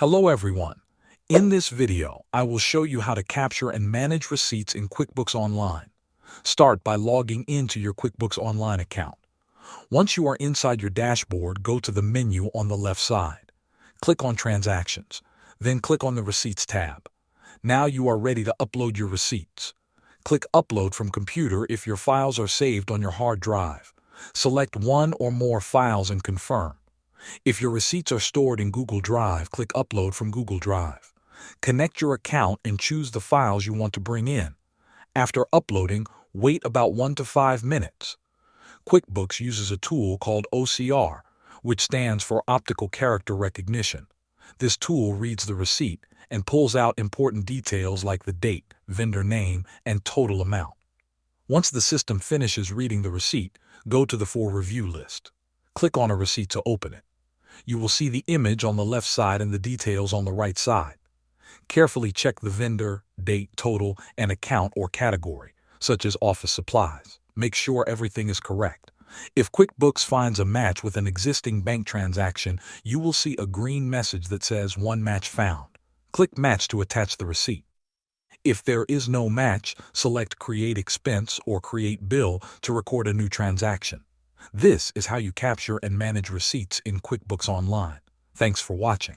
Hello everyone. In this video, I will show you how to capture and manage receipts in QuickBooks Online. Start by logging into your QuickBooks Online account. Once you are inside your dashboard, go to the menu on the left side. Click on Transactions, then click on the Receipts tab. Now you are ready to upload your receipts. Click Upload from Computer if your files are saved on your hard drive. Select one or more files and confirm. If your receipts are stored in Google Drive, click Upload from Google Drive. Connect your account and choose the files you want to bring in. After uploading, wait about 1 to 5 minutes. QuickBooks uses a tool called OCR, which stands for Optical Character Recognition. This tool reads the receipt and pulls out important details like the date, vendor name, and total amount. Once the system finishes reading the receipt, go to the For Review list. Click on a receipt to open it. You will see the image on the left side and the details on the right side. Carefully check the vendor, date, total, and account or category, such as office supplies. Make sure everything is correct. If QuickBooks finds a match with an existing bank transaction, you will see a green message that says One Match Found. Click Match to attach the receipt. If there is no match, select Create Expense or Create Bill to record a new transaction. This is how you capture and manage receipts in QuickBooks Online. Thanks for watching.